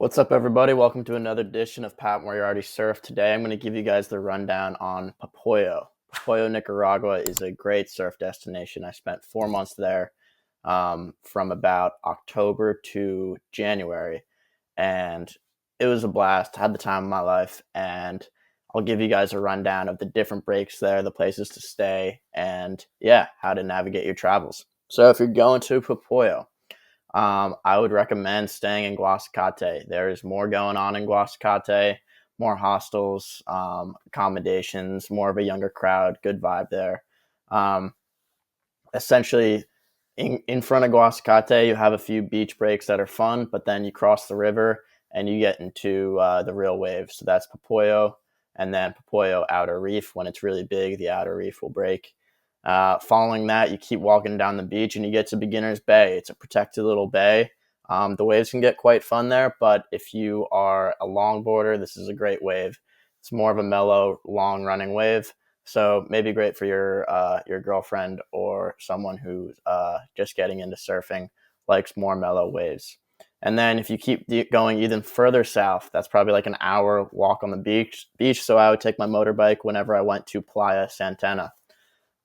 What's up, everybody? Welcome to another edition of Pat Moriarty Surf. Today, I'm going to give you guys the rundown on Popoyo. Popoyo, Nicaragua is a great surf destination. I spent 4 months there from about October to January, and it was a blast. I had the time of my life, and I'll give you guys a rundown of the different breaks there, the places to stay, and yeah, how to navigate your travels. So, if you're going to Popoyo, I would recommend staying in Guasacate. There is more going on in Guasacate, more hostels, accommodations, more of a younger crowd, good vibe there. Um, Essentially, in front of Guasacate, you have a few beach breaks that are fun, but then you cross the river and you get into the real waves. So that's Popoyo, and then Popoyo Outer Reef. When it's really big, the Outer Reef will break. Following that, you keep walking down the beach and you get to Beginner's Bay. It's a protected little bay. The waves can get quite fun there, but if you are a longboarder, this is a great wave. It's more of a mellow, long running wave. So maybe great for your girlfriend or someone who's just getting into surfing, likes more mellow waves. And then if you keep going even further south, that's probably like an hour walk on the beach. So I would take my motorbike whenever I went to Playa Santana.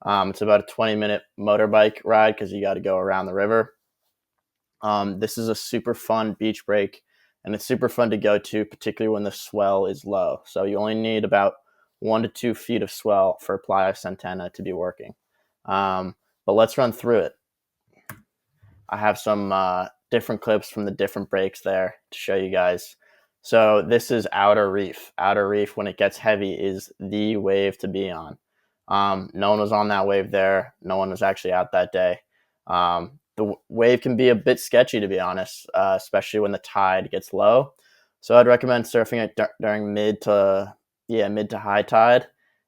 It's about a 20-minute motorbike ride because you got to go around the river. This is a super fun beach break, and it's super fun to go to, particularly when the swell is low. So you only need about 1 to 2 feet of swell for Playa Santana to be working. But let's run through it. I have some different clips from the different breaks there to show you guys. So this is Outer Reef. Outer Reef, when it gets heavy, is the wave to be on. No one was on that wave there. No one was actually out that day. The wave can be a bit sketchy, to be honest, especially when the tide gets low. So I'd recommend surfing it during mid to high tide.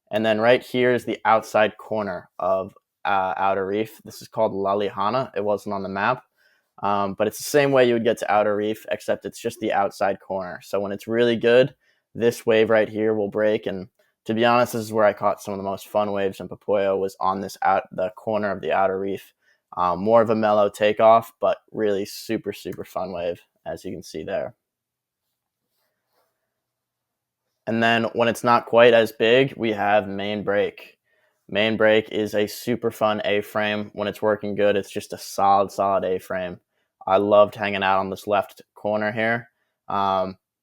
And then right here is the outside corner of Outer Reef. This is called Lalihana. It wasn't on the map. But it's the same way you would get to Outer Reef, except it's just the outside corner. So when it's really good, this wave right here will break. And to be honest, this is where I caught some of the most fun waves in Popoyo, was on the corner of the Outer Reef. More of a mellow takeoff, but really super, super fun wave, as you can see there. And then when it's not quite as big, we have Main Break. Main Break is a super fun A-frame. When it's working good, it's just a solid A-frame. I loved hanging out on this left corner here.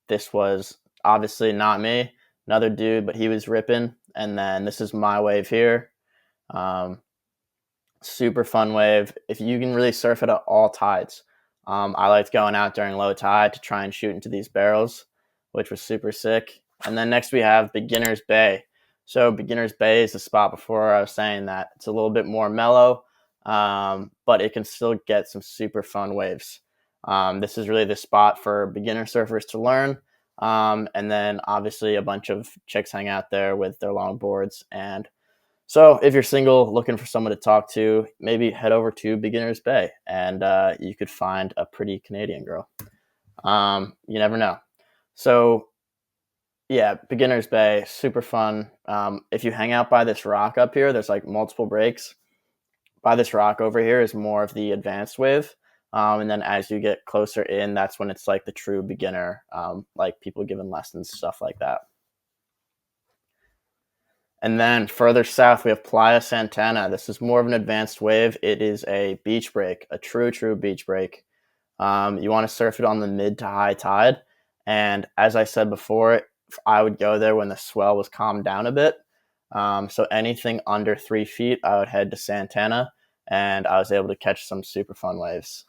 This was obviously not me, another dude, but he was ripping. And then this is my wave here. Super fun wave. If you can really surf it at all tides. I liked going out during low tide to try and shoot into these barrels, which was super sick. And then next we have Beginner's Bay. So Beginner's Bay is the spot before I was saying that. It's a little bit more mellow, but it can still get some super fun waves. This is really the spot for beginner surfers to learn. And then obviously a bunch of chicks hang out there with their longboards. And so if you're single, looking for someone to talk to, maybe head over to Beginner's Bay and you could find a pretty Canadian girl. You never know. So yeah, Beginner's Bay, super fun. If you hang out by this rock up here, there's like multiple breaks. By this rock over here is more of the advanced wave. And then as you get closer in, that's when it's like the true beginner, like people giving lessons, stuff like that. And then further south, we have Playa Santana. This is more of an advanced wave. It is a beach break, a true beach break. You want to surf it on the mid to high tide. And as I said before, I would go there when the swell was calmed down a bit. So anything under 3 feet, I would head to Santana, and I was able to catch some super fun waves.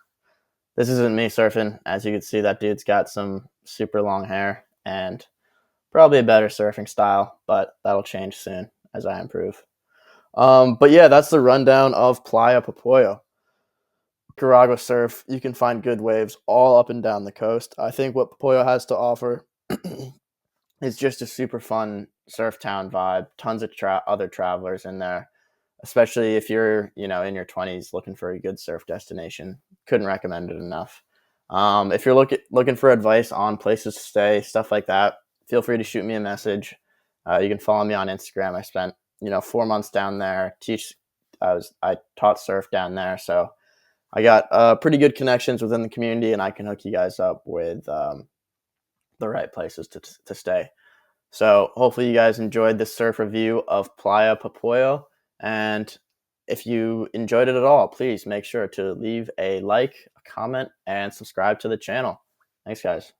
This isn't me surfing. As you can see, that dude's got some super long hair and probably a better surfing style, but that'll change soon as I improve. But yeah, that's the rundown of Playa Popoyo. Nicaragua surf, you can find good waves all up and down the coast. I think what Popoyo has to offer is just a super fun surf town vibe. Tons of other travelers in there, especially if you're, in your 20s looking for a good surf destination. Couldn't recommend it enough. If you're looking for advice on places to stay, stuff like that, feel free to shoot me a message. You can follow me on Instagram. I spent 4 months down there. I taught surf down there, so I got pretty good connections within the community, and I can hook you guys up with the right places to stay. So hopefully you guys enjoyed this surf review of Playa Popoyo. And if you enjoyed it at all, please make sure to leave a like, a comment, and subscribe to the channel. Thanks, guys.